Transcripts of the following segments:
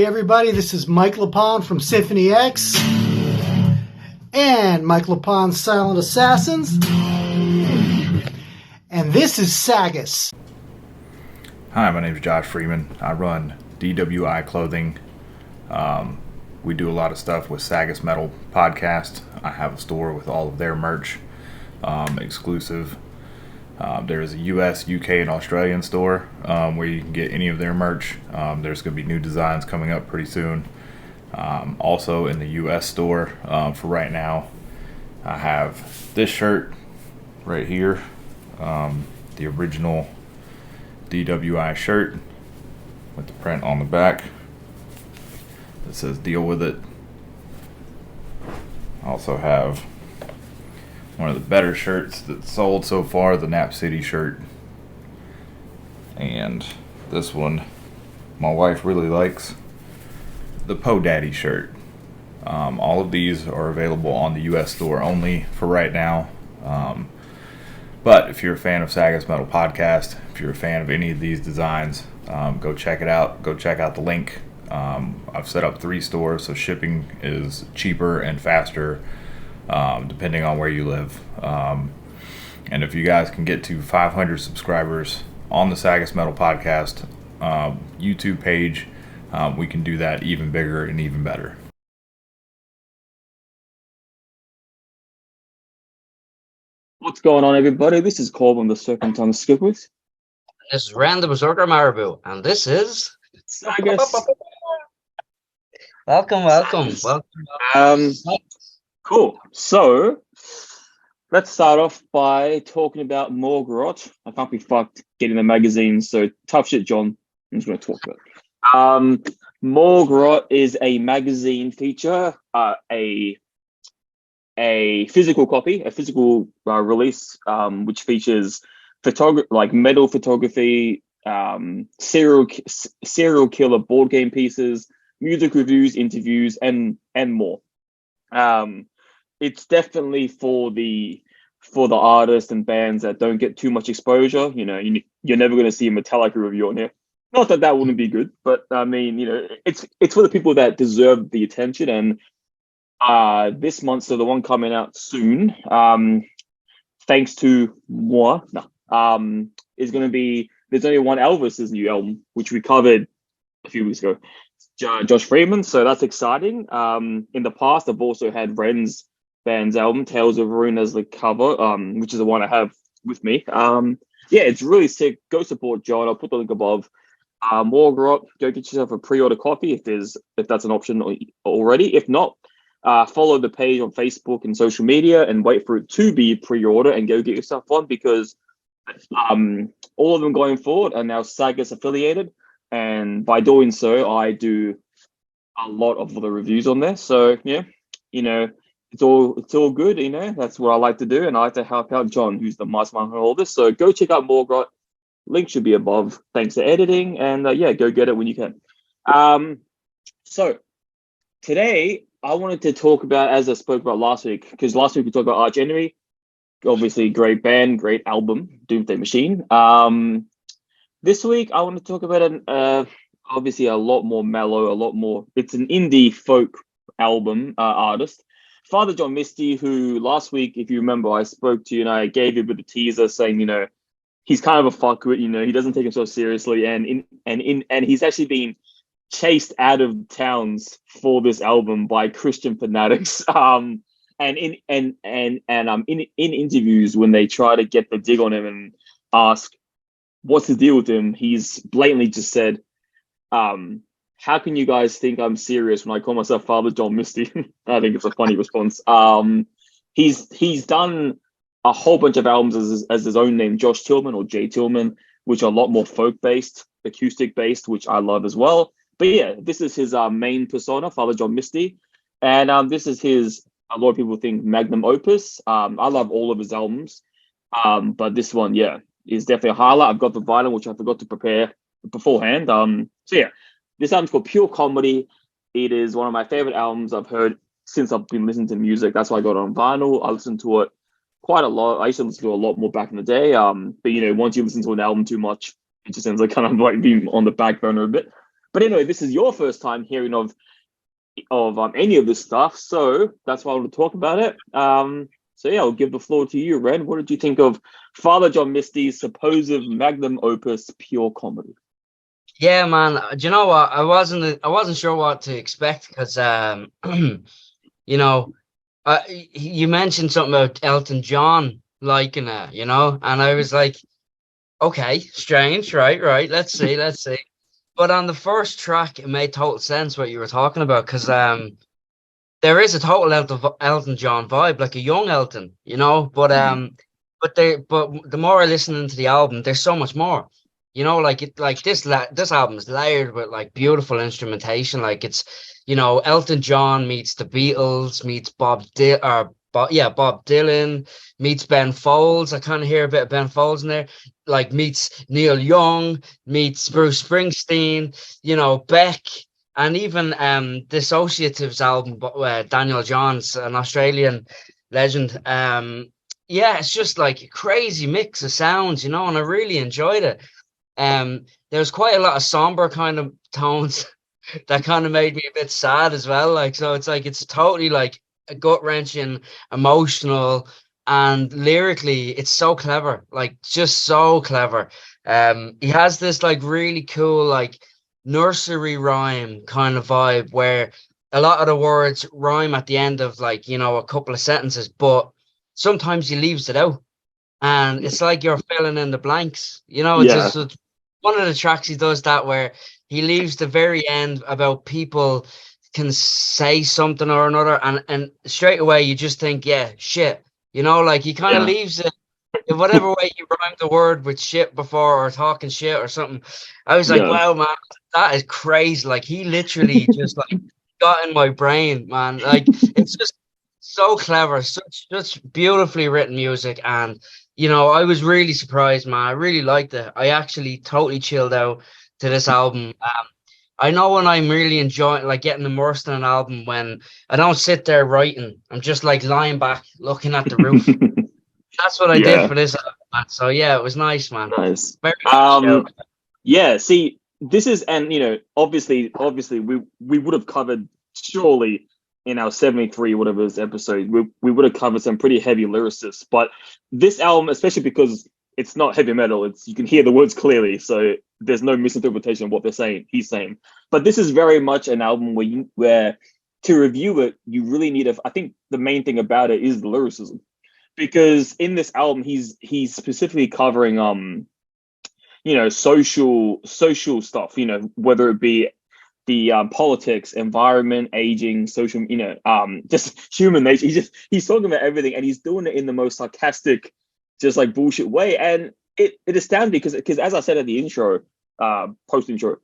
Hey everybody, this is Mike LaPon from Symphony X and Mike LaPon's Silent Assassins, and this is SAGAS. Hi, my name is Josh Freeman. I run DWI Clothing. We do a lot of stuff with SAGAS Metal Podcast. I have a store with all of their merch, exclusive. There's a US, UK, and Australian store where you can get any of their merch. There's going to be new designs coming up pretty soon. Also in the US store, for right now, I have this shirt right here, the original DWI shirt with the print on the back that says "Deal with it." I also have one of the better shirts that's sold so far, the Nap City shirt. And this one, my wife really likes, the Po Daddy shirt. All of these are available on the US store only for right now. But if you're a fan of SAGAS Metal Podcast, if you're a fan of any of these designs, go check it out. Go check out the link. I've set up 3 stores, so shipping is cheaper and faster, depending on where you live. And if you guys can get to 500 subscribers on the SAGAS Metal Podcast YouTube page, we can do that even bigger and even better. What's going on, everybody? This is Corbin, the Serpentine Skippers. This is Rand the Berserker Marabou, and this is SAGAS. Welcome. Cool. So, let's start off by talking about Morgrot. I can't be fucked getting the magazine, so tough shit, John. I'm just going to talk about it. Morgrot is a magazine feature, a physical copy, a physical release, which features metal photography, serial killer board game pieces, music reviews, interviews, and more. It's definitely for the artists and bands that don't get too much exposure. You know, you're never going to see a Metallica review on here. Not that that wouldn't be good, but I mean, you know, it's for the people that deserve the attention. And this month, so the one coming out soon, thanks to moi, is going to be, there's only one Elvis's new album, which we covered a few weeks ago, Josh Freeman. So that's exciting. In the past, I've also had Ren's band's album, Tales of Ruin, as the cover, which is the one I have with me. Yeah, it's really sick. Go support John. I'll put the link above. Morgrot, go get yourself a pre-order copy if that's an option already. If not, follow the page on Facebook and social media and wait for it to be pre-order and go get yourself one, because all of them going forward are now SAGAS affiliated, and by doing so, I do a lot of the reviews on there. So yeah, you know, it's all good. You know, that's what I like to do, and I like to help out John, who's the mastermind on all this. So go check out Morgrot. Link should be above. Thanks to editing, and yeah, go get it when you can. So today I wanted to talk about, as I spoke about last week, because last week we talked about Arch Enemy. Obviously, great band, great album, Doomsday Machine. This week I want to talk about obviously a lot more mellow, a lot more. It's an indie folk album artist, Father John Misty, who last week, if you remember, I spoke to you and I gave you a bit of a teaser saying, you know, he's kind of a fuckwit. You know, he doesn't take himself seriously, and he's actually been chased out of towns for this album by Christian fanatics. And in interviews, when they try to get the dig on him and ask what's the deal with him, he's blatantly just said, how can you guys think I'm serious when I call myself Father John Misty? I think it's a funny response. He's done a whole bunch of albums as his own name, Josh Tillman or Jay Tillman, which are a lot more folk-based, acoustic-based, which I love as well. But yeah, this is his main persona, Father John Misty. And this is his, a lot of people think, Magnum Opus. I love all of his albums. But this one, yeah, is definitely a highlight. I've got the vinyl, which I forgot to prepare beforehand. So yeah, this album's called Pure Comedy. It is one of my favorite albums I've heard since I've been listening to music. That's why I got it on vinyl. I listened to it quite a lot. I used to listen to it a lot more back in the day. But you know, once you listen to an album too much, it just ends up kind of like being on the back burner a bit. But anyway, this is your first time hearing of any of this stuff, so that's why I want to talk about it. So yeah, I'll give the floor to you, Ren. What did you think of Father John Misty's supposed magnum opus, Pure Comedy? Yeah, man. Do you know what? I wasn't sure what to expect because you know, you mentioned something about Elton John liking it, and I was like, okay, strange, right. Let's see. But on the first track, it made total sense what you were talking about because there is a total Elton John vibe, like a young Elton, but the more I listen into the album, there's so much more, this album is layered with like beautiful instrumentation, like it's, Elton John meets the Beatles meets Bob Dylan meets Ben Folds. I kind of hear a bit of Ben Folds in there, like meets Neil Young, meets Bruce Springsteen, Beck. And even Dissociatives album, Daniel Johns, an Australian legend. It's just like a crazy mix of sounds, and I really enjoyed it. There's quite a lot of somber kind of tones that kind of made me a bit sad as well. Like, so it's totally like a gut-wrenching, emotional, and lyrically, it's so clever, like just so clever. He has this like really cool, like nursery rhyme kind of vibe where a lot of the words rhyme at the end of like a couple of sentences, but sometimes he leaves it out and it's like you're filling in the blanks. It's one of the tracks he does that where he leaves the very end about people can say something or another and straight away you just think, yeah, shit, like he kind of leaves it in whatever way you rhyme the word with shit before or talking shit or something. I was like, wow, man, that is crazy. Like he literally just like got in my brain, man. Like it's just so clever, such beautifully written music. And, I was really surprised, man. I really liked it. I actually totally chilled out to this album. I know when I'm really enjoying, like getting immersed in an album, when I don't sit there writing, I'm just like lying back looking at the roof. That's what I did for this album, man. So yeah, it was nice, man. Nice. Very nice show. Yeah, see, this is, and obviously we would have covered, surely in our 73 whatever this episode, we would have covered some pretty heavy lyricists, but this album, especially because it's not heavy metal, you can hear the words clearly, so there's no misinterpretation of what he's saying. But this is very much an album where to review it, you really need I think the main thing about it is the lyricism. Because in this album, he's specifically covering social stuff, whether it be the politics, environment, aging, social, just human nature. He's talking about everything, and he's doing it in the most sarcastic, just like bullshit way. And it astounds me because as I said at the intro, post intro,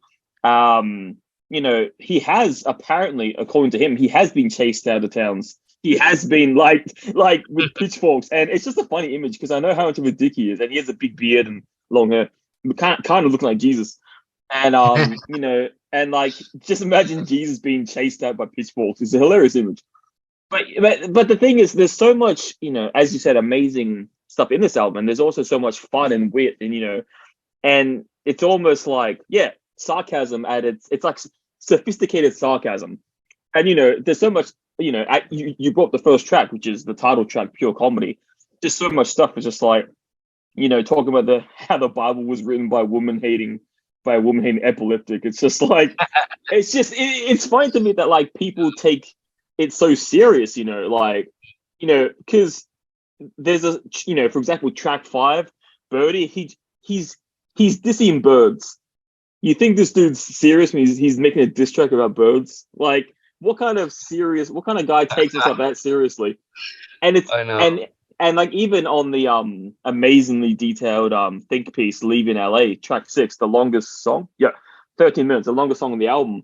he has apparently, according to him, he has been chased out of towns. He has been like with pitchforks, and it's just a funny image because I know how much of a dick he is, and he has a big beard and long hair, kind of looking like Jesus, and and like just imagine Jesus being chased out by pitchforks. It's a hilarious image. But the thing is, there's so much, as you said, amazing stuff in this album, and there's also so much fun and wit, and and it's almost like sarcasm at it's like sophisticated sarcasm, and there's so much. You brought the first track, which is the title track, Pure Comedy. Just so much stuff is just like, talking about how the Bible was written by a woman hating epileptic. It's just like, it's funny to me that like people take it so serious, because there's for example, track 5, Birdie, he's dissing birds. You think this dude's serious when he's making a diss track about birds? Like, what kind of guy takes himself that seriously? And it's and like even on the amazingly detailed think piece, Leaving LA, track 6, the longest song, 13 minutes, the longest song on the album,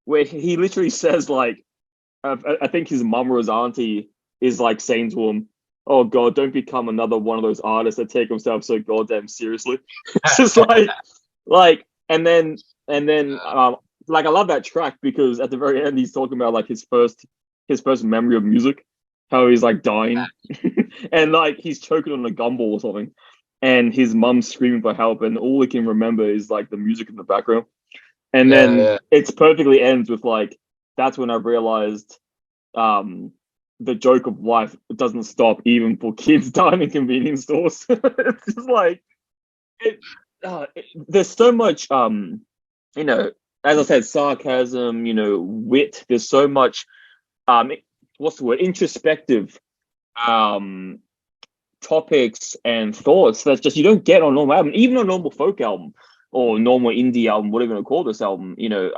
where he literally says like, I think his mum or his auntie is like saying to him, "Oh God, don't become another one of those artists that take themselves so goddamn seriously." It's just like, and then like I love that track because at the very end he's talking about like his first memory of music, how he's like dying, and like he's choking on a gumball or something, and his mum's screaming for help, and all he can remember is like the music in the background, And then Yeah. it's perfectly ends with like, that's when I realized the joke of life doesn't stop even for kids dying in convenience stores. It's just like there's so much you know, as I said, sarcasm, you know, wit. There's so much what's the word, introspective topics and thoughts that's just you don't get on a normal album, even a normal folk album or normal indie album, whatever you want to call this album. You know,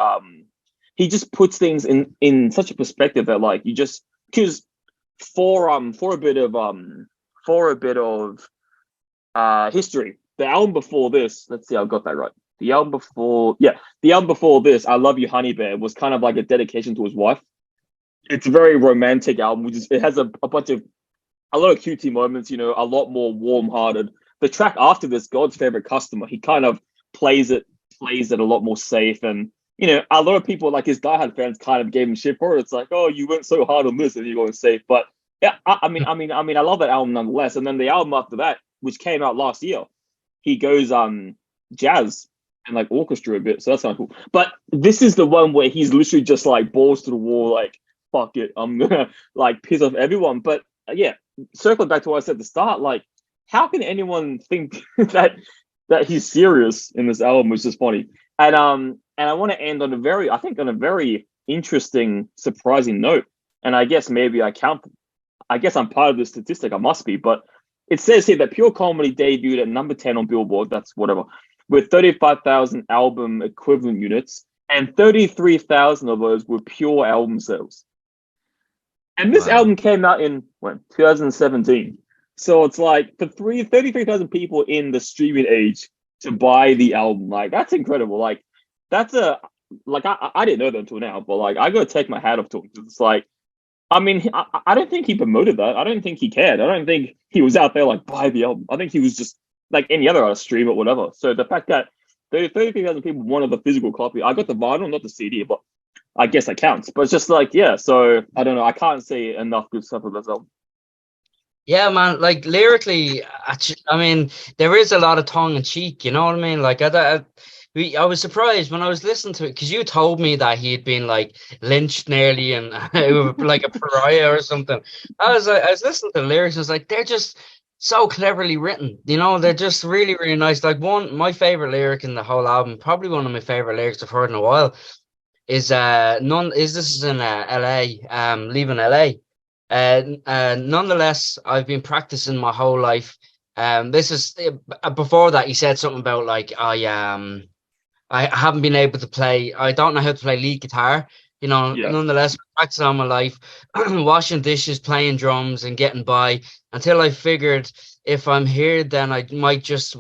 he just puts things in such a perspective that like you just because for a bit of history, the album before this, let's see, I got that right. The album before this, I Love You Honey Bear, was kind of like a dedication to his wife. It's a very romantic album, which is, it has a lot of cutie moments, you know, a lot more warm-hearted. The track after this, God's Favorite Customer, he kind of plays it a lot more safe, and you know, a lot of people like his diehard fans kind of gave him shit for it. It's like, oh, you went so hard on this and you're going safe, but yeah, I mean, I love that album nonetheless. And then the album after that, which came out last year, he goes jazz and like orchestra a bit, so that's kind of cool. But this is the one where he's literally just like balls to the wall, like fuck it, I'm gonna like piss off everyone. But yeah, circling back to what I said at the start, like how can anyone think that he's serious in this album, which is funny. And I want to end on a very interesting, surprising note. And I guess maybe I'm part of the statistic, I must be, but it says here that Pure Comedy debuted at number 10 on Billboard, that's whatever, with 35,000 album equivalent units, and 33,000 of those were pure album sales. And this album came out in 2017. So it's like for 33,000 people in the streaming age to buy the album, like that's incredible. Like that's I didn't know that until now, but like I gotta take my hat off to him. It's like, I mean, I don't think he promoted that. I don't think he cared. I don't think he was out there like buy the album. I think he was just like any other stream or whatever. So the fact that 33,000 people wanted the physical copy, I got the vinyl, not the CD, but I guess that counts. But it's just like, yeah. So I don't know. I can't say enough good stuff about this album. Yeah, man, like lyrically, I mean, there is a lot of tongue in cheek, you know what I mean? Like, I was surprised when I was listening to it because you told me that he had been like lynched nearly and like a pariah or something. I was listening to the lyrics and I was like, they're just so cleverly written, you know, they're just really, really nice. Like my favorite lyric in the whole album, probably one of my favorite lyrics I've heard in a while, is this is in LA, leaving LA. Nonetheless, I've been practicing my whole life. This is before that he said something about like I haven't been able to play. I don't know how to play lead guitar. You know, nonetheless, practicing all my life, washing dishes, playing drums, and getting by until I figured if I'm here, then I might just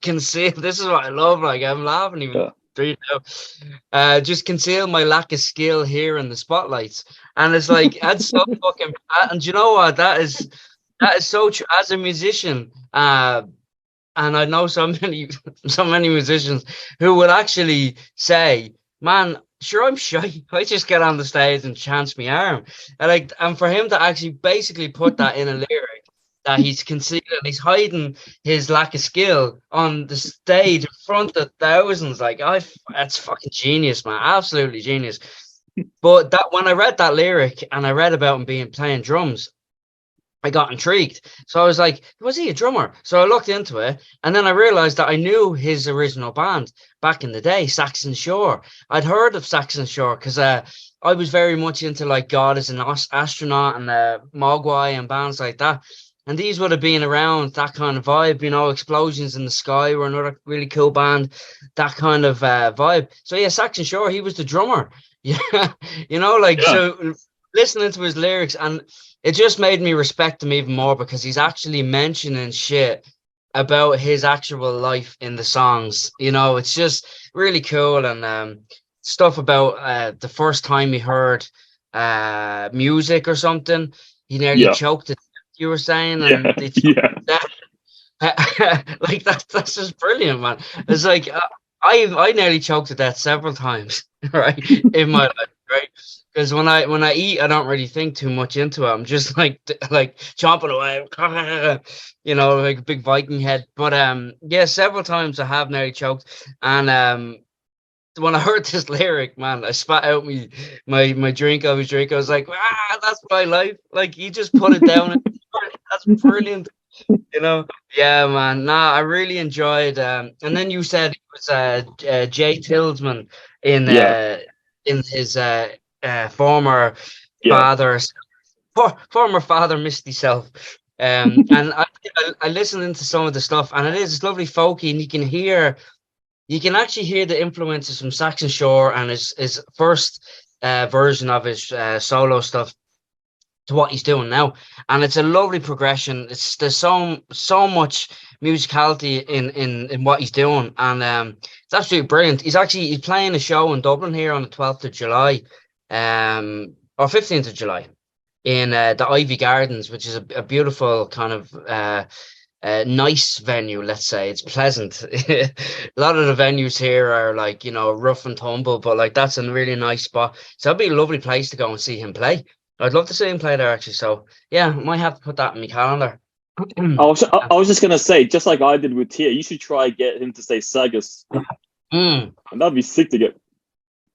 conceal. This is what I love. Like I'm laughing even. Just conceal my lack of skill here in the spotlights, and it's like that's so fucking. And you know what? That is so true. As a musician, and I know so many musicians who would actually say, "Man, sure, I'm shy. I just get on the stage and chance my arm." And for him to actually basically put that in a lyric. That he's concealing, he's hiding his lack of skill on the stage in front of thousands. Like, that's fucking genius, man. Absolutely genius. But that when I read that lyric and I read about him playing drums, I got intrigued. So I was like, was he a drummer? So I looked into it and then I realized that I knew his original band back in the day, Saxon Shore. I'd heard of Saxon Shore because I was very much into like God is an Astronaut and Mogwai and bands like that. And these would have been around that kind of vibe, you know, Explosions in the Sky were another really cool band, that kind of vibe. So yeah, Saxon Shore, he was the drummer. Yeah, you know, like, so listening to his lyrics, and it just made me respect him even more because he's actually mentioning shit about his actual life in the songs. You know, it's just really cool. And stuff about the first time he heard music or something, he nearly choked it. You were saying, and like that's just brilliant, man. It's like I nearly choked to death several times, right, in my life, right? Because when I eat, I don't really think too much into it. I'm just like chomping away, you know, like a big Viking head. But several times I have nearly choked, and when I heard this lyric, man, I spat out my drink I was drinking. I was like, that's my life. Like, you just put it down. That's brilliant. Yeah, man. Nah, I really enjoyed. And then you said it was Jay Tillsman in Yeah, uh in his former yeah. father, former father Misty self. And I listened into some of the stuff, and it's lovely folky, and you can actually hear the influences from Saxon Shore and his first version of his solo stuff to what he's doing now, and it's a lovely progression. There's so much musicality in what he's doing, and it's absolutely brilliant. He's playing a show in Dublin here on the 12th of July, or 15th of July, in the Ivy Gardens, which is a beautiful kind of nice venue. Let's say it's pleasant. A lot of the venues here are like, rough and tumble, but like that's a really nice spot. So that'd be a lovely place to go and see him play. I'd love to see him play there, actually. So yeah, might have to put that in my calendar. I was just gonna say, just like I did with Tia, you should try get him to say Sagas, Mm, and that'd be sick to get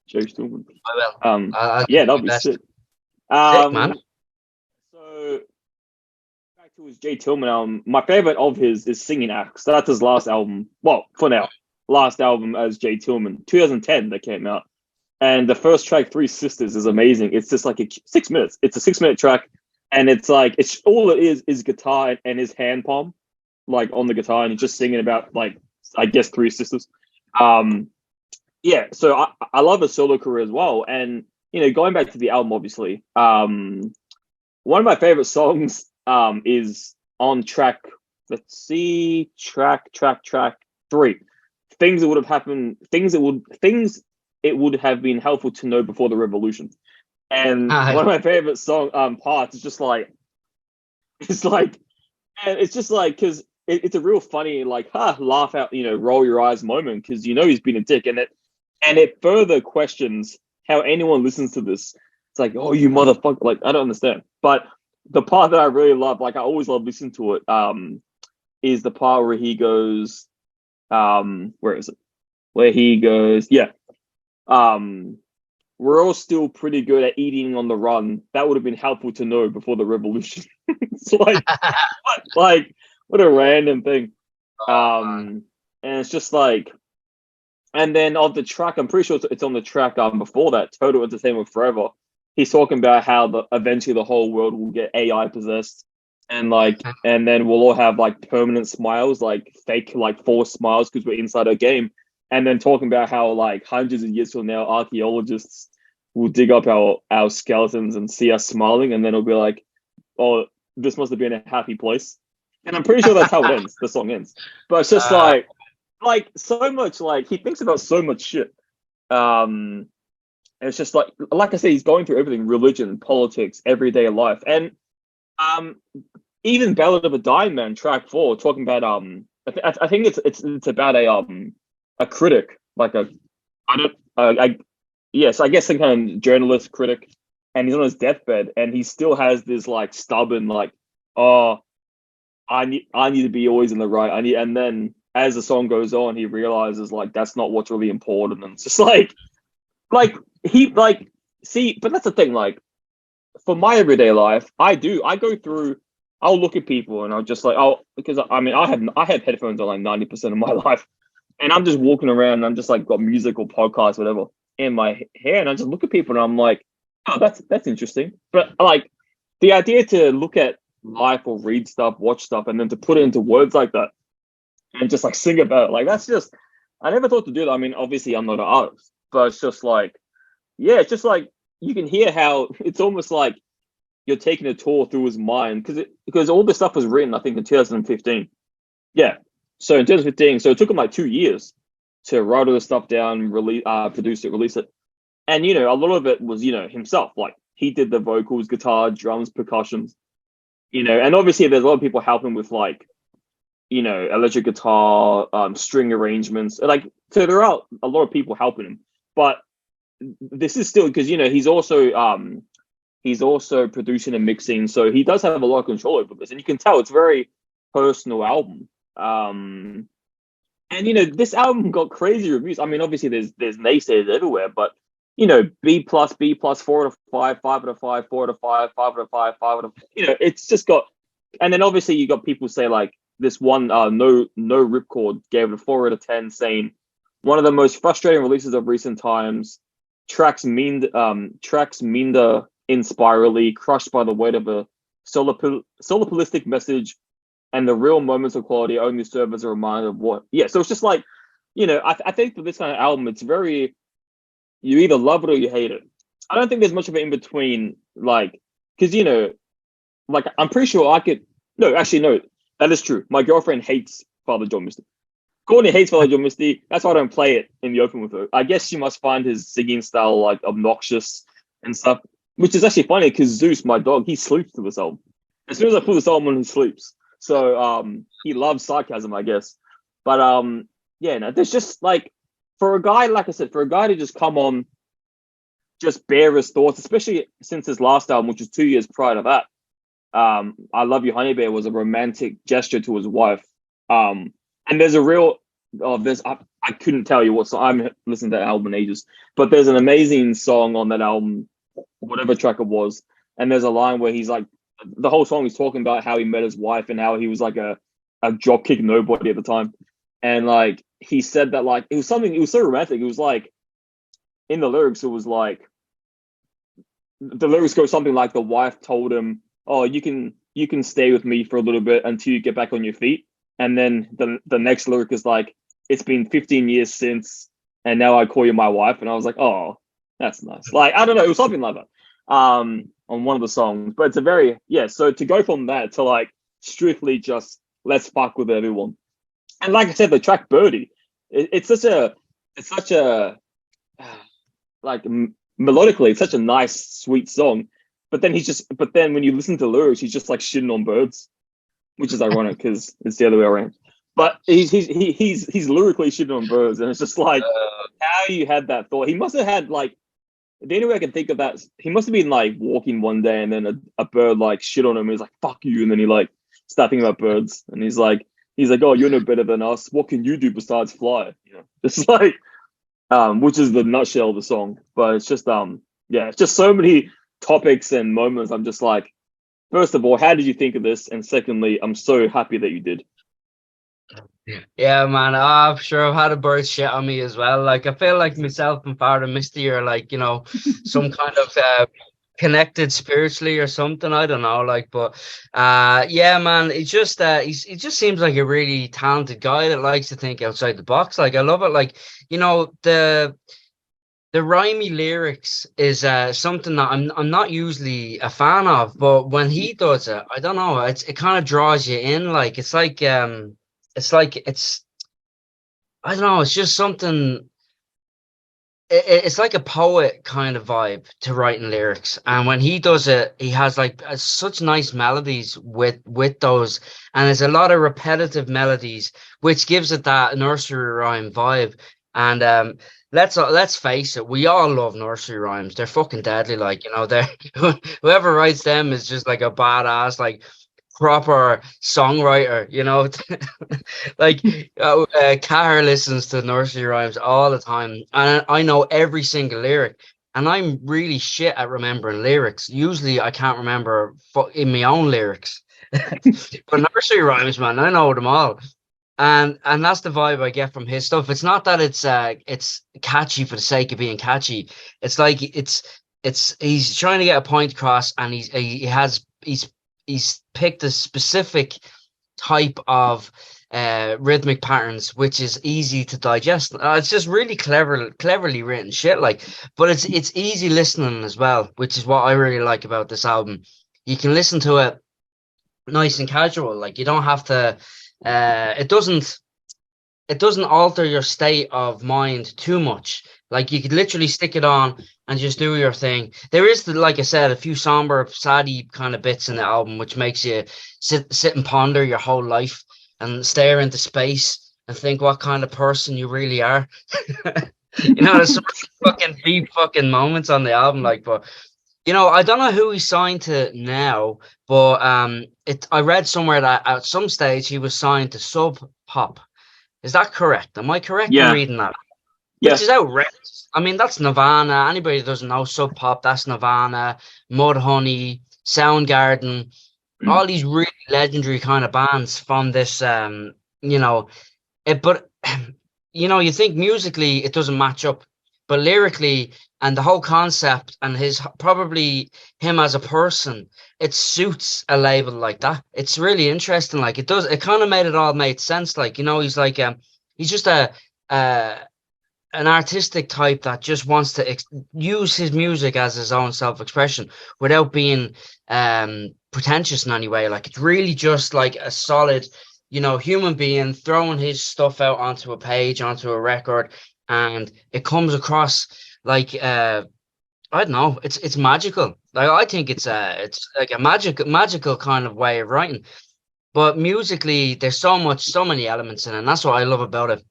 Jay Stillman. I will. I'll Yeah, do that'd my be best. sick. Sick, man. So back to his Jay Tillman. My favorite of his is Singing Acts. That's his last album. Well, for now, last album as Jay Tillman, 2010 that came out. And the first track, Three Sisters, is amazing. It's just like 6 minutes. It's a 6 minute track, and it's like it's all it is guitar and his hand palm, like on the guitar, and he's just singing about like I guess three sisters. Yeah, so I love his solo career as well, and going back to the album, obviously, one of my favorite songs is on track. Let's see, track 3. Things that would have happened. Things it would have been helpful to know before the revolution. And one of my favorite song parts is just like it's like and it's just like because it's a real funny like laugh out roll your eyes moment because he's been a dick, and it further questions how anyone listens to this. It's like, oh, you motherfucker, like I don't understand. But the part that I really love, like I always love listening to it, is the part where he goes where is it, where he goes, yeah, we're all still pretty good at eating on the run. That would have been helpful to know before the revolution. It's like what a random thing. And it's just like, and then of the track, I'm pretty sure it's on the track before that, Total Entertainment Forever. He's talking about how eventually the whole world will get AI possessed, and then we'll all have like permanent smiles, like fake like forced smiles because we're inside a game. And then talking about how like hundreds of years from now, archaeologists will dig up our skeletons and see us smiling, and then it'll be like, oh, this must have been a happy place. And I'm pretty sure that's how it ends. The song ends, but it's just like so much. Like he thinks about so much shit. And it's just like I said, he's going through everything: religion, politics, everyday life, and even Ballad of a Dying Man, track 4, talking about I think it's about a critic, like I guess some kind of journalist critic, and he's on his deathbed, and he still has this like stubborn like, oh, I need to be always in the right. And then as the song goes on, he realizes like that's not what's really important, and it's just like he like see, but that's the thing. Like for my everyday life, I go through. I'll look at people and I'll just like, because I mean I have headphones on like 90% of my life. And I'm just walking around and I'm just like got music or podcasts, whatever, in my hair. And I just look at people and I'm like, oh, that's interesting. But like the idea to look at life or read stuff, watch stuff, and then to put it into words like that and just like sing about it, like that's just, I never thought to do that. I mean, obviously I'm not an artist, but it's just like, yeah, it's just like you can hear how it's almost like you're taking a tour through his mind because all this stuff was written, I think, in 2015. Yeah. So in 2015, so it took him like 2 years to write all this stuff down, produce it, release it. And, a lot of it was, himself. Like he did the vocals, guitar, drums, percussions, and obviously there's a lot of people helping with like, electric guitar, string arrangements. Like, so there are a lot of people helping him, but this is still because, he's also producing and mixing. So he does have a lot of control over this, and you can tell it's a very personal album. And this album got crazy reviews. I mean, obviously there's naysayers everywhere, but B plus, B plus, 4 out of 5, 5 out of 5, 4 out of 5, 5 out of 5, 5 out of. It's just got. And then obviously you got people say like this one no ripcord gave it a 4 out of 10, saying one of the most frustrating releases of recent times. Tracks meander inspirally, crushed by the weight of a solopolistic message, and the real moments of quality only serve as a reminder of what. Yeah, so it's just like, I think for this kind of album, it's very, you either love it or you hate it. I don't think there's much of an in between, like, because like I'm pretty sure I could. No, actually, no, that is true. My girlfriend hates Father John Misty. Courtney hates Father John Misty. That's why I don't play it in the open with her. I guess she must find his singing style like obnoxious and stuff, which is actually funny because Zeus, my dog, he sleeps to this album. As soon as I put this album on, he sleeps. So he loves sarcasm, I guess. But yeah, no, there's just like, for a guy, like I said, for a guy to just come on, just bare his thoughts, especially since his last album, which was 2 years prior to that. I Love You, Honey Bear was a romantic gesture to his wife. And there's a real, I couldn't tell you what song, I haven't listened to that album in ages, but there's an amazing song on that album, whatever track it was. And there's a line where he's like, the whole song he's talking about how he met his wife and how he was like a dropkick nobody at the time. And like, he said that like, it was so romantic. It was like, in the lyrics, it was like, the lyrics go something like the wife told him, oh, you can stay with me for a little bit until you get back on your feet. And then the next lyric is like, it's been 15 years since, and now I call you my wife. And I was like, oh, that's nice. Like, I don't know, it was something like that on one of the songs. But it's a very, so to go from that to like strictly just let's fuck with everyone. And like I said, the track Birdie, it's such a like melodically, it's such a nice, sweet song. But then when you listen to lyrics, he's just like shitting on birds, which is ironic because it's the other way around. But he's lyrically shitting on birds, and it's just like how you had that thought. He must have had like, the only way I can think of that, he must have been like walking one day, and then a bird like shit on him. And he's like, "Fuck you!" And then he like started thinking about birds, and he's like, "Oh, you're no better than us. What can you do besides fly?" It's like, which is the nutshell of the song. But it's just it's just so many topics and moments. I'm just like, first of all, how did you think of this? And secondly, I'm so happy that you did. Yeah, man. I'm sure I've had a bird shit on me as well. Like, I feel like myself and Father Misty are like, some kind of connected spiritually or something. I don't know. Like, but yeah, man. It's just he just seems like a really talented guy that likes to think outside the box. Like, I love it. Like, the rhymey lyrics is something that I'm not usually a fan of, but when he does it, I don't know. It kind of draws you in. Like, it's like I don't know. It's just something. It's like a poet kind of vibe to writing lyrics, and when he does it, he has like such nice melodies with those, and there's a lot of repetitive melodies, which gives it that nursery rhyme vibe. And let's face it, we all love nursery rhymes. They're fucking deadly. Like, they're whoever writes them is just like a badass, like proper songwriter. Like Car listens to nursery rhymes all the time, and I know every single lyric. And I'm really shit at remembering lyrics. Usually, I can't remember in my own lyrics, but nursery rhymes, man, I know them all. And that's the vibe I get from his stuff. It's not that it's catchy for the sake of being catchy. It's like he's trying to get a point across, and he's picked a specific type of rhythmic patterns, which is easy to digest. It's just really cleverly written shit. Like, but it's easy listening as well, which is what I really like about this album. You can listen to it nice and casual. Like, you don't have to. It doesn't alter your state of mind too much. Like, you could literally stick it on and just do your thing. There is, like I said, a few somber, saddy kind of bits in the album, which makes you sit and ponder your whole life and stare into space and think what kind of person you really are. There's some fucking deep fucking moments on the album, like, but I don't know who he signed to now, but I read somewhere that at some stage he was signed to Sub Pop. Is that correct? Am I correct in Yeah. reading that? Yeah. Which is outrageous. I mean, that's Nirvana. Anybody that doesn't know Sub Pop, that's Nirvana, Mudhoney, Soundgarden, all these really legendary kind of bands from this, you know, but you know, you think musically it doesn't match up, but lyrically and the whole concept and his probably him as a person, it suits a label like that. It's really interesting. Like it does, it kind of made it all made sense. Like, you know, he's like he's just uh an artistic type that just wants to use his music as his own self-expression without being pretentious in any way. Like it's really just like a solid, you know, human being throwing his stuff out onto a page, onto a record, and it comes across like I don't know, it's magical. Like I think it's like a magical kind of way of writing. But musically, there's so many elements in it, and that's what I love about it.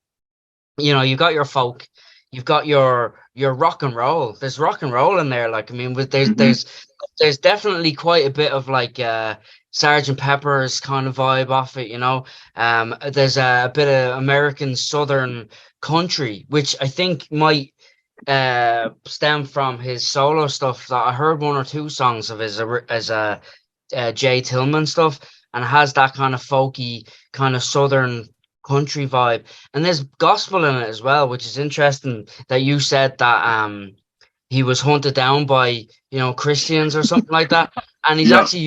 You know, you got your folk, you've got your rock and roll. There's rock and roll in there. Like I mean, there's definitely quite a bit of like Sergeant Pepper's kind of vibe off it. You know, there's a bit of American Southern country, which I think might stem from his solo stuff. That I heard one or two songs of his as a Jay Tillman stuff, and it has that kind of folky kind of Southern country vibe, and there's gospel in it as well, which is interesting that you said that he was hunted down by, you know, Christians or something like that, and he's actually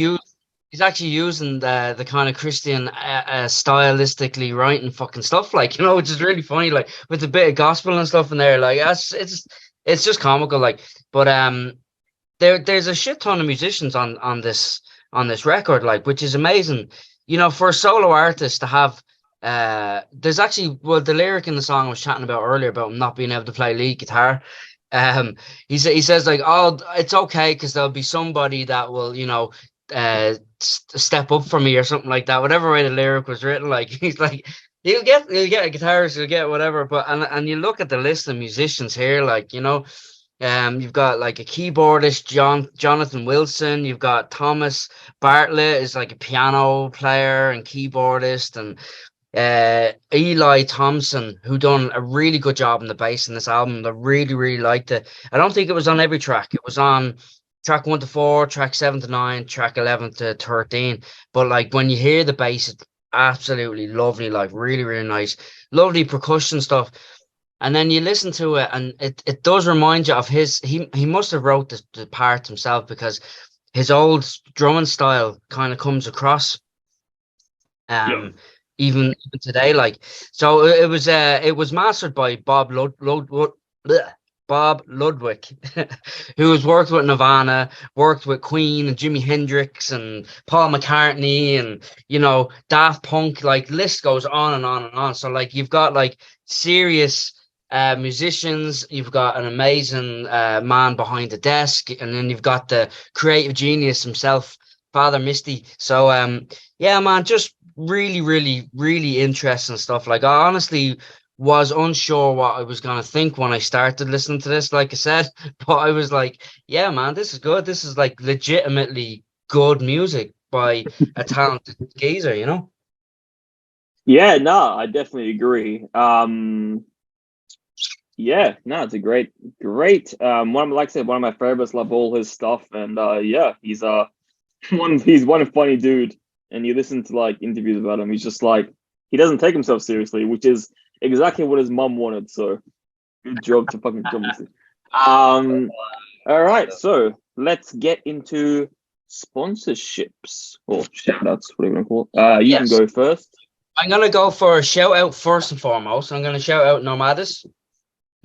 using the kind of Christian stylistically writing fucking stuff, like, you know, which is really funny, like with a bit of gospel and stuff in there. Like it's just comical, like. But there's a shit ton of musicians on this record, like, which is amazing, you know, for a solo artist to have. There's actually, well, the lyric in the song I was chatting about earlier about him not being able to play lead guitar. He says like, oh, it's okay because there'll be somebody that will, you know, step up for me or something like that. Whatever way the lyric was written, like he's like, he'll get a guitarist, he'll get whatever. But and you look at the list of musicians here, like, you know, you've got like a keyboardist, Jonathan Wilson. You've got Thomas Bartlett is like a piano player and keyboardist, and Eli Thompson, who done a really good job on the bass in this album. I really liked it. I don't think it was on every track. It was on track 1 to 4, track 7 to 9, track 11 to 13. But like when you hear the bass, it's absolutely lovely, like really nice, lovely percussion stuff. And then you listen to it, and it does remind you of his. He must have wrote the part himself, because his old drumming style kind of comes across. Even today, like, so it was mastered by Bob Ludwig, who has worked with Nirvana, worked with Queen and Jimi Hendrix and Paul McCartney and, you know, Daft Punk. Like, list goes on and on and on. So like you've got like serious musicians, you've got an amazing man behind the desk, and then you've got the creative genius himself, Father Misty. So yeah, man, just really interesting stuff. Like, I honestly was unsure what I was gonna think when I started listening to this, like I said, but I was like, yeah, man, this is good. This is like legitimately good music by a talented geezer, you know? Yeah, no, I definitely agree. Yeah, no, it's a great. Like I said, one of my favorites. Love all his stuff, and yeah, he's one funny dude. And you listen to like interviews about him, he's just like, he doesn't take himself seriously, which is exactly what his mum wanted. So good job to fucking come. All right, so let's get into sponsorships or shoutouts, whatever you want to call it. You can go first. I'm gonna go for a shout out first and foremost. I'm gonna shout out Nomadis.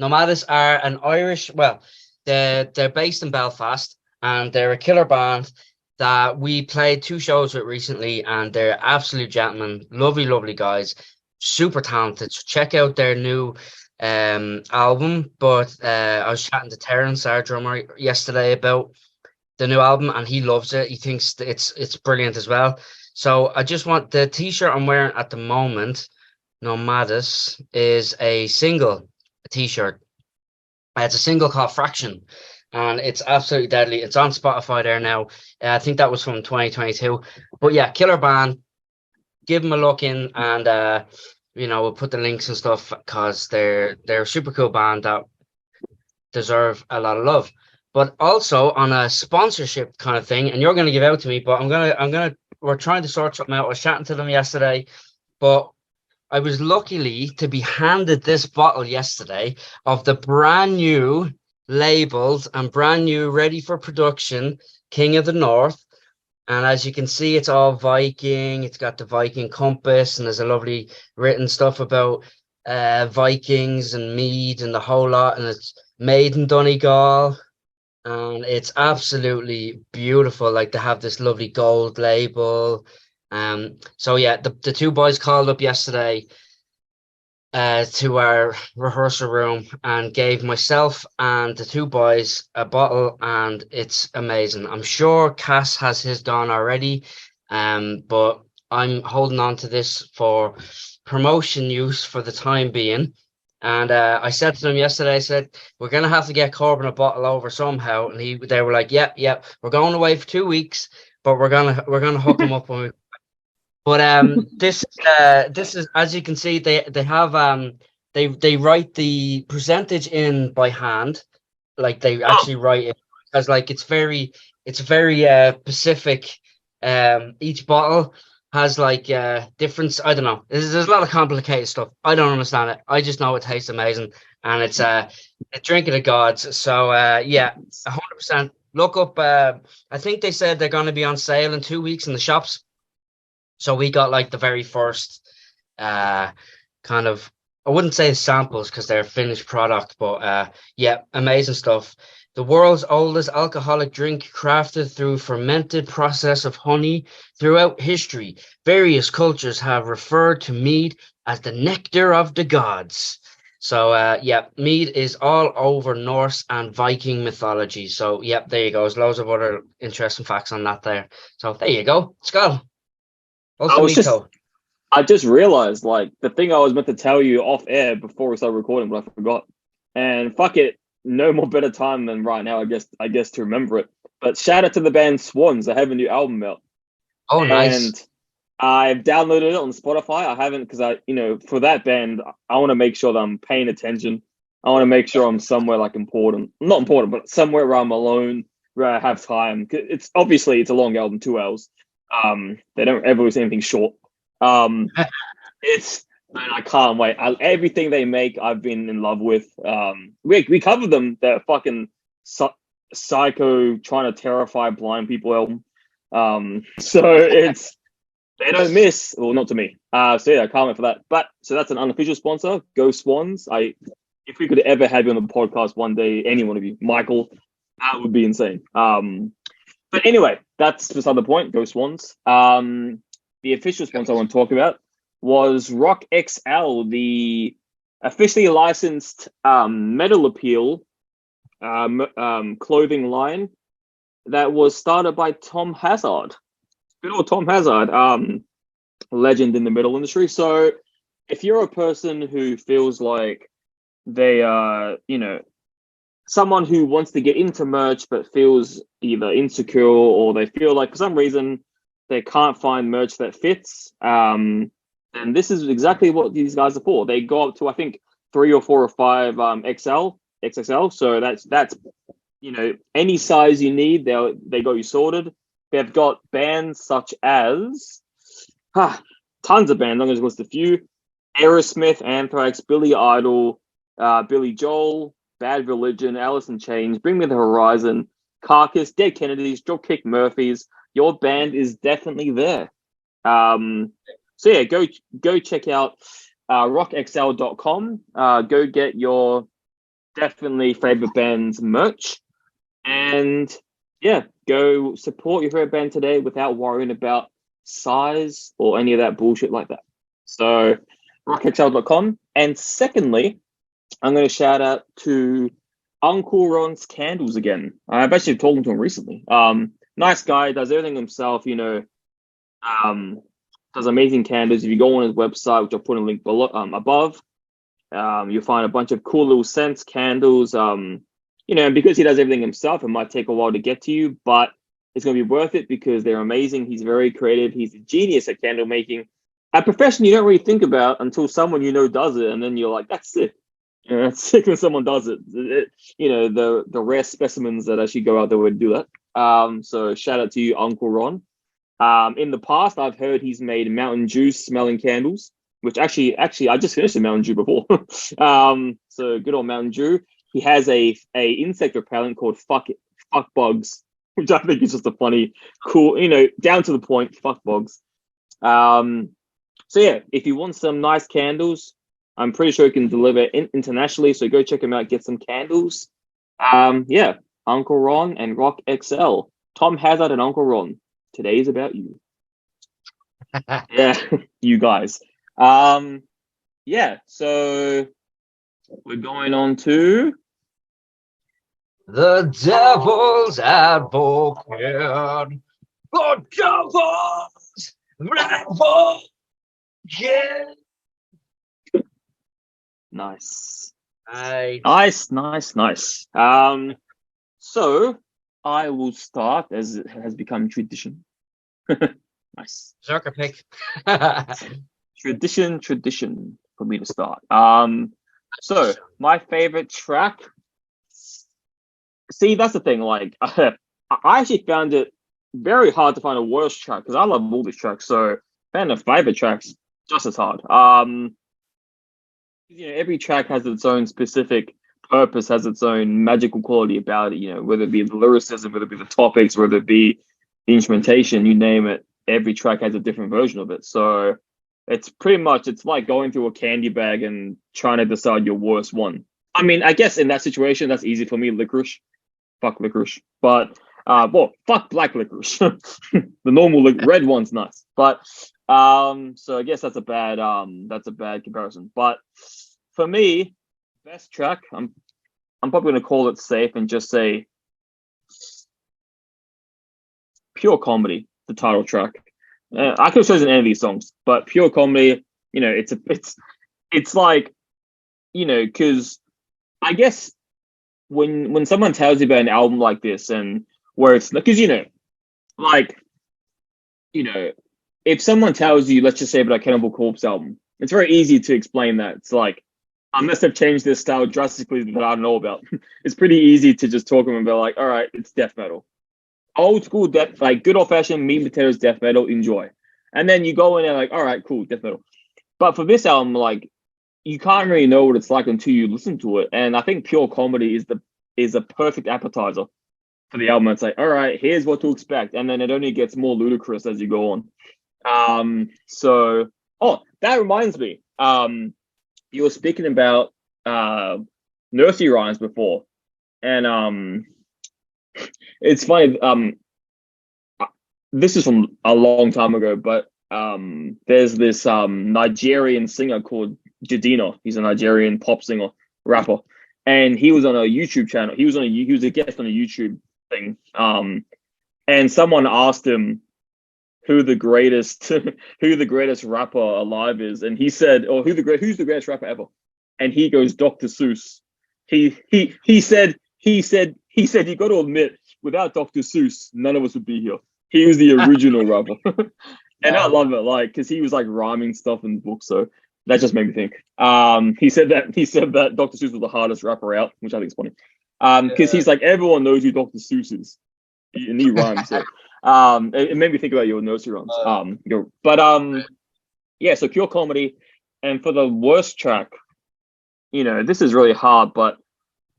Nomadis are an Irish, well, they're based in Belfast, and they're a killer band that we played 2 shows with recently, and they're absolute gentlemen, lovely guys, super talented. So check out their new album. But I was chatting to Terence, our drummer, yesterday about the new album, and he loves it. He thinks it's brilliant as well. So I just want the t-shirt I'm wearing at the moment, Nomadis, is a single t-shirt. It's a single called Fraction, and it's absolutely deadly. It's on Spotify there now. I think that was from 2022. But yeah, killer band. Give them a look in, and we'll put the links and stuff because they're a super cool band that deserve a lot of love. But also on a sponsorship kind of thing, and you're going to give out to me, but we're trying to sort something out. I was chatting to them yesterday, but I was luckily to be handed this bottle yesterday of the brand new labeled and brand new, ready for production King of the North. And as you can see, it's all Viking. It's got the Viking compass, and there's a lovely written stuff about Vikings and mead and the whole lot. And it's made in Donegal, and it's absolutely beautiful. Like, they have this lovely gold label. So yeah, the two boys called up yesterday to our rehearsal room and gave myself and the two boys a bottle, and it's amazing. I'm sure Cass has his gone already, but I'm holding on to this for promotion use for the time being. And I said to them yesterday, I said, we're gonna have to get Corbin a bottle over somehow, and they were like, yep, we're going away for 2 weeks, but we're gonna hook him up when we. But this is, as you can see, they have they write the percentage in by hand, like they actually write it, as like it's very specific. Each bottle has like different. I don't know. There's a lot of complicated stuff. I don't understand it. I just know it tastes amazing, and it's a drink of the gods. So yeah, 100%. Look up. I think they said they're going to be on sale in 2 weeks in the shops. So we got like the very first kind of, I wouldn't say samples because they're finished product, but yeah, amazing stuff. The world's oldest alcoholic drink, crafted through fermented process of honey throughout history. Various cultures have referred to mead as the nectar of the gods. So yeah, mead is all over Norse and Viking mythology. So yeah, there you go. There's loads of other interesting facts on that there. So there you go. Skull. I just realized, like, the thing I was meant to tell you off air before we started recording, but I forgot. And fuck it, no more better time than right now, I guess to remember it. But shout out to the band Swans. They have a new album out. Oh, nice. And I've downloaded it on Spotify. I haven't, because for that band, I want to make sure that I'm paying attention. I want to make sure I'm somewhere like important, not important, but somewhere where I'm alone, where I have time. It's obviously it's a long album, 2 hours. They don't ever do anything short. And I can't wait. Everything they make, I've been in love with. We covered them. They're fucking psycho, trying to terrify blind people album. So it's they don't miss. Well, not to me. So yeah, I can't wait for that. But so that's an unofficial sponsor. Go Swans. If we could ever have you on the podcast one day, any one of you, Michael, that would be insane. But anyway, that's beside the point. Go Swans. The official sponsor I want to talk about was Rock XL, the officially licensed metal appeal clothing line that was started by Tom Hazard. Good old Tom Hazard, legend in the metal industry. So if you're a person who feels like they are, someone who wants to get into merch but feels either insecure or they feel like for some reason they can't find merch that fits, and this is exactly what these guys are for. They go up to, I think, 3 or 4 or 5 XXL. So that's any size you need, they got you sorted. They've got bands such as tons of bands. I'm going to list a few: Aerosmith, Anthrax, Billy Idol, Billy Joel, Bad Religion, Alice in Chains, Bring Me the Horizon, Carcass, Dead Kennedys, Dropkick Murphys. Your band is definitely there. So yeah, go check out rockxl.com. Go get your definitely favorite band's merch, and yeah, go support your favorite band today without worrying about size or any of that bullshit like that. So rockxl.com. And secondly, I'm going to shout out to Uncle Ron's Candles again. I've actually talked to him recently. Nice guy, does everything himself, does amazing candles. If you go on his website, which I'll put a link below, above, you'll find a bunch of cool little scents, candles. And because he does everything himself, it might take a while to get to you, but it's going to be worth it because they're amazing. He's very creative. He's a genius at candle making. a profession you don't really think about until someone you know does it, and then you're like, that's sick. You know, that's sick when someone does it. You know, the rare specimens that actually go out there would do that. So shout out to you, Uncle Ron. In the past, I've heard he's made Mountain Dew smelling candles, which actually, I just finished a Mountain Dew before. So good old Mountain Dew. He has a insect repellent called fuck bugs, which I think is just a funny, cool, you know, down to the point, fuck bugs. So yeah, if you want some nice candles, I'm pretty sure he can deliver internationally. So go check him out, get some candles. Yeah, Uncle Ron and Rock XL. Tom Hazard and Uncle Ron. Today is about you. Yeah, you guys. Yeah, so we're going on to the Devil's Advocate. The Devil's Advocate. nice. Nice. So I will start as it has become tradition. Nice. Zucker pick. Tradition for me to start. So my favorite track. See, that's the thing. Like, I actually found it very hard to find a worse track because I love all these tracks. So, finding a favorite track's just as hard. You know, every track has its own specific purpose, has its own magical quality about it. You know, whether it be the lyricism, whether it be the topics, whether it be the instrumentation, you name it. Every track has a different version of it. So it's like going through a candy bag and trying to decide your worst one. I mean, I guess in that situation, that's easy for me. Licorice. Fuck licorice. But, fuck black licorice. The normal red one's nice. But, so I guess that's a bad comparison. But for me, best track, I'm probably going to call it safe and just say Pure Comedy, the title track. I could have chosen any of these songs, but Pure Comedy, you know, it's like, you know, because I guess when someone tells you about an album like this and where it's, because, you know, like, you know, if someone tells you, let's just say about a Cannibal Corpse album, it's very easy to explain that. It's like, unless they've changed their style drastically that I don't know about, it's pretty easy to just talk to them and be like, all right, it's death metal. Old school death, like good old fashioned meat and potatoes death metal, enjoy. And then you go in there like, all right, cool, death metal. But for this album, like, you can't really know what it's like until you listen to it. And I think Pure Comedy is a perfect appetizer for the album. It's like, all right, here's what to expect. And then it only gets more ludicrous as you go on. So that reminds me. You were speaking about nursery rhymes before. And it's funny, this is from a long time ago, but there's this Nigerian singer called Jadina. He's a Nigerian pop singer, rapper, and he was on a YouTube channel. He was a guest on a YouTube thing, and someone asked him who the greatest rapper alive is, and he said, who's the greatest rapper ever? And he goes, Dr. Seuss. He said you got to admit, without Dr. Seuss, none of us would be here. He was the original rapper. And I love it, like, because he was like rhyming stuff in books, so that just made me think. He said that Dr. Seuss was the hardest rapper out, which I think is funny. Because he's like, everyone knows who Dr. Seuss is, and he rhymes. So it made me think about your nursery rhymes. Yeah. So Pure Comedy, and for the worst track, you know, this is really hard, but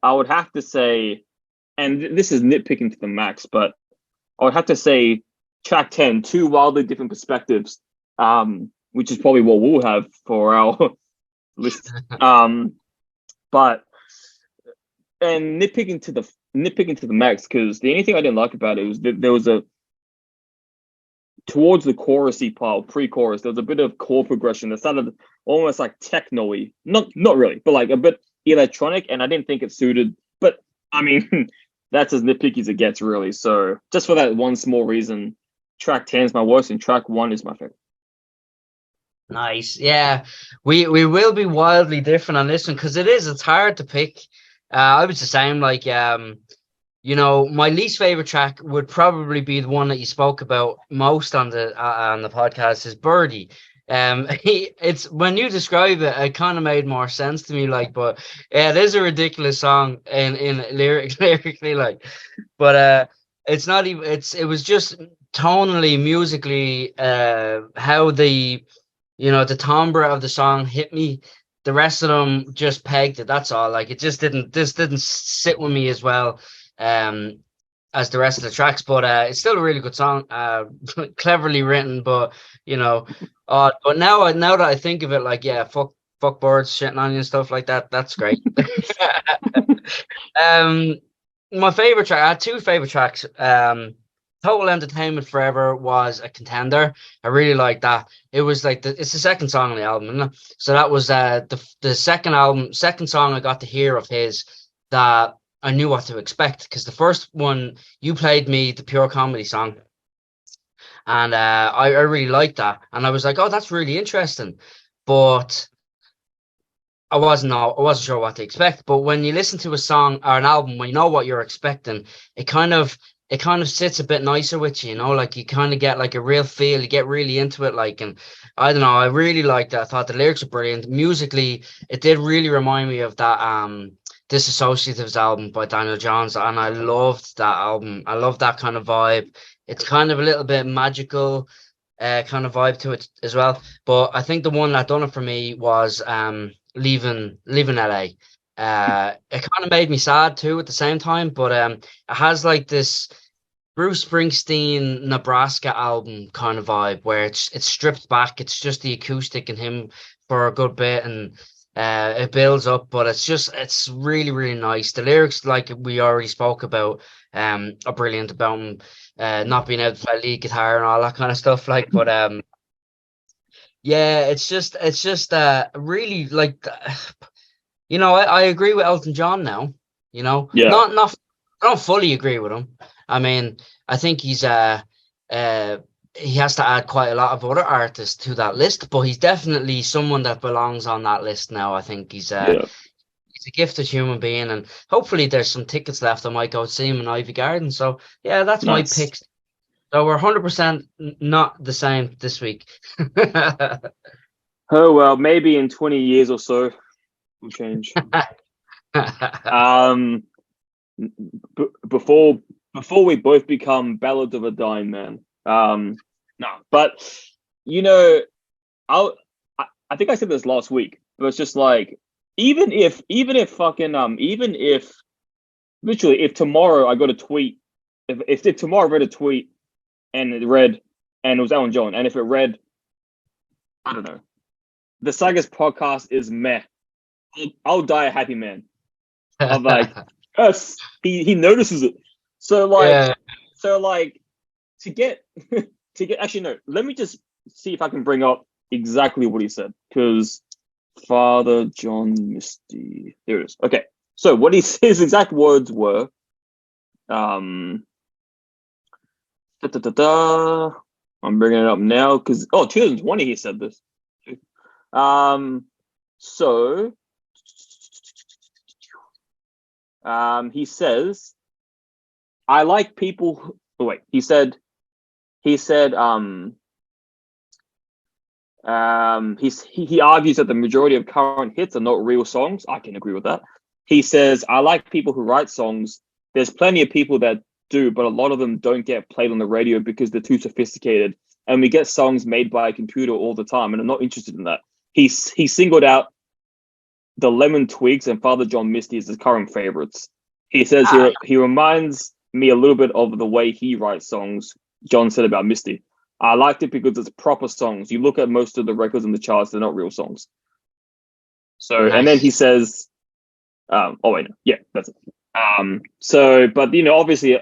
I would have to say, and this is nitpicking to the max, but I would have to say track 10, Two Wildly Different Perspectives, which is probably what we'll have for our list. But and nitpicking to the max, because the only thing I didn't like about it was that there was towards the chorusy part, pre-chorus, there was a bit of chord progression that sounded almost like techno-y. Not really, but like a bit electronic, and I didn't think it suited. But I mean, that's as nitpicky as it gets, really. So just for that one small reason, track 10 is my worst, and track 1 is my favorite. Nice. Yeah, we will be wildly different on this one, because it's hard to pick. I was the same. Like, you know, my least favorite track would probably be the one that you spoke about most on the podcast, is Birdie. It's when you describe it, it kind of made more sense to me. Like, but yeah, it is a ridiculous song in lyrically, like, but it's not even. It was just tonally, musically, how the timbre of the song hit me. The rest of them just pegged it. That's all. Like, it just didn't sit with me as well. As the rest of the tracks, but it's still a really good song, cleverly written, but but now that I think of it, like, yeah, fuck birds shitting on you and stuff like that, that's great. um my favorite track, I had two favorite tracks. Total Entertainment Forever was a contender. I really liked that. It was like it's the second song on the album, isn't it? So that was the second song I got to hear of his that I knew what to expect, because the first one you played me the Pure Comedy song, and I really liked that, and I was like, oh, that's really interesting, but I wasn't sure what to expect. But when you listen to a song or an album, when you know what you're expecting, it kind of sits a bit nicer with you, like you kind of get like a real feel, you get really into it, like, and I don't know, I really liked that. I thought the lyrics were brilliant. Musically, it did really remind me of that Disassociatives album by Daniel Johns, and I loved that album. I love that kind of vibe. It's kind of a little bit magical kind of vibe to it as well. But I think the one that done it for me was leaving LA. It kind of made me sad too at the same time, but it has like this Bruce Springsteen Nebraska album kind of vibe where it's stripped back. It's just the acoustic and him for a good bit, and it builds up, but it's really, really nice. The lyrics, like we already spoke about, are brilliant about him not being able to play lead guitar and all that kind of stuff. Like, but yeah, it's just really like, I agree with Elton John now. Yeah. Not I don't fully agree with him. I mean, I think he has to add quite a lot of other artists to that list, but he's definitely someone that belongs on that list now. I think he's a gifted human being, and hopefully there's some tickets left. I might go see him in Ivy Garden. So yeah, that's Nice. my picks. So we're 100% not the same this week. Oh well, maybe in 20 years or so will change. Before we both become Ballads of a Dying Man. No, but I think I said this last week, but it's just like, even if literally if tomorrow I got a tweet, if tomorrow I read a tweet and it was Alan John, and if it read, I don't know, the SAGAS podcast is meh, I'll die a happy man. I'm like, yes, he notices it. So like, to get actually, no, let me just see if I can bring up exactly what he said, because Father John Misty, here it is. Okay, so what his exact words were, I'm bringing it up now because 2020 he said this. So he says, I like people who, he argues that the majority of current hits are not real songs. I can agree with that. He says, I like people who write songs. There's plenty of people that do, but a lot of them don't get played on the radio because they're too sophisticated. And we get songs made by a computer all the time, and I'm not interested in that. He singled out the Lemon Twigs and Father John Misty as his current favorites. He says he reminds me a little bit of the way he writes songs. John said about Misty. I liked it because it's proper songs. You look at most of the records in the charts, they're not real songs. So, nice. And then he says, that's it. But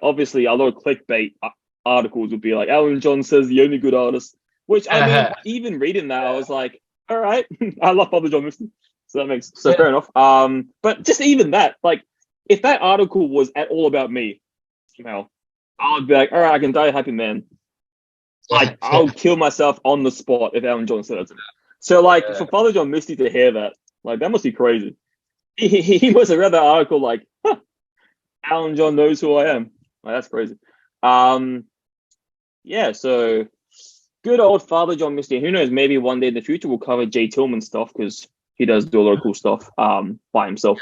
obviously a lot of clickbait articles would be like, Alan John says the only good artist, which I mean, even reading that, I was like, all right, I love Father John Misty. So fair enough. But just even that, like, if that article was at all about me, somehow, I would be like, all right, I can die a happy man. Like, I'll kill myself on the spot if Alan John said that to me. So, like, for Father John Misty to hear that, like, that must be crazy. He must have read that article like, Alan John knows who I am. Like, that's crazy. So good old Father John Misty. Who knows? Maybe one day in the future we'll cover Jay Tillman stuff because he does do a lot of cool stuff by himself.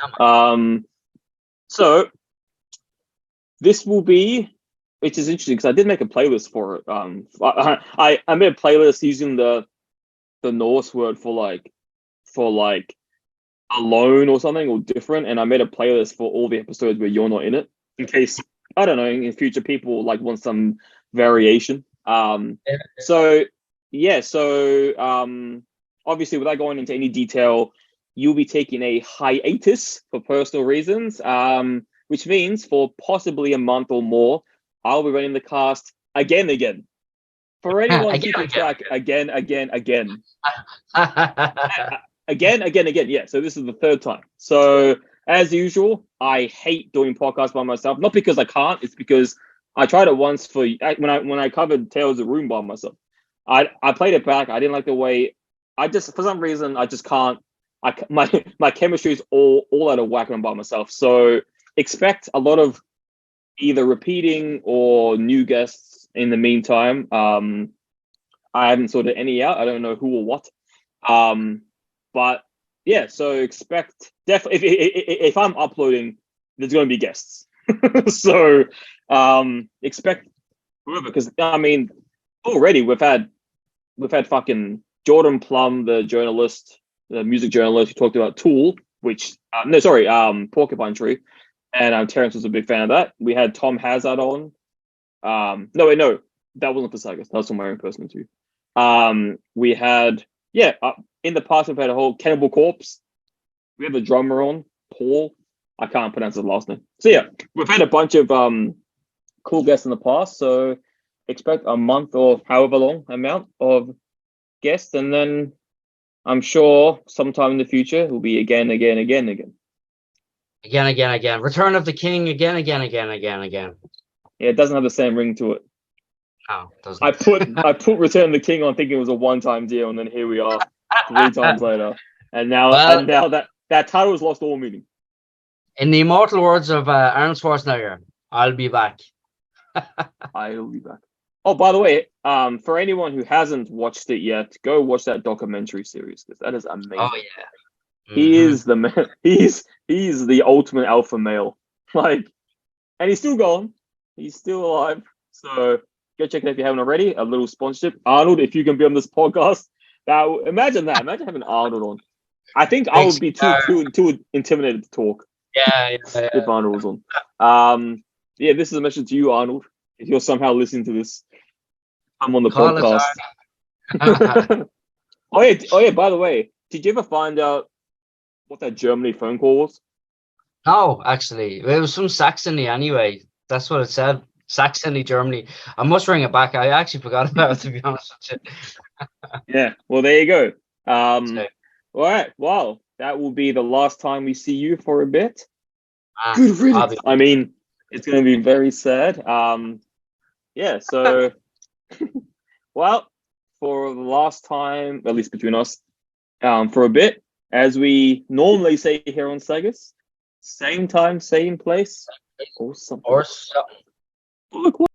So this will be, which is interesting because I did make a playlist for it. I made a playlist using the Norse word for like alone or something or different, and I made a playlist for all the episodes where you're not in it, in case, I don't know, in future people like want some variation. So obviously without going into any detail, you'll be taking a hiatus for personal reasons, which means for possibly a month or more, I'll be running the cast again. For anyone keeping track, again. Again. Yeah, so this is the third time. So as usual, I hate doing podcasts by myself. Not because I can't, it's because I tried it once when I covered Tales of the Room by myself. I played it back. I didn't like the way. For some reason I just can't. My chemistry is all out of whack when I'm by myself. So expect a lot of either repeating or new guests in the meantime. I haven't sorted any out. I don't know who or what. But yeah, so expect definitely if I'm uploading, there's going to be guests. So expect whoever, because I mean already we've had fucking Jordan Plum, the journalist, the music journalist who talked about Tool, which Porcupine Tree, and Terrence was a big fan of that. We had Tom Hazard on. No, that wasn't for Sagas. That was from my own personal too. We had in the past we've had a whole Cannibal Corpse. We have a drummer on, Paul. I can't pronounce his last name. So yeah, we've had a bunch of cool guests in the past. So expect a month or however long amount of guests, and then I'm sure sometime in the future it will be again. Again. Return of the King again. Yeah, it doesn't have the same ring to it. Oh, doesn't. I put Return of the King on thinking it was a one-time deal, and then here we are 3 times later, and now that title has lost all meaning. In the immortal words of Arnold Schwarzenegger, I'll be back. I'll be back. Oh, by the way, for anyone who hasn't watched it yet, go watch that documentary series because that is amazing. Oh yeah. He is the man. He's the ultimate alpha male. And he's still going. He's still alive. So go check it out if you haven't already. A little sponsorship. Arnold, if you can be on this podcast, imagine that. Imagine having Arnold on. I think I would be too intimidated to talk. Yeah. If Arnold was on. This is a message to you, Arnold. If you're somehow listening to this, I'm on the podcast. Oh yeah. By the way, did you ever find out what that Germany phone call was? No, actually, it was from Saxony anyway. That's what it said. Saxony, Germany. I must ring it back. I actually forgot about it, to be honest with you. Yeah. Well, there you go. All right. Well, that will be the last time we see you for a bit. Good riddance. I mean, it's going to be very sad. So, well, for the last time, at least between us, for a bit, as we normally say here on Sagas, same time, same place, or something. Or something. Look what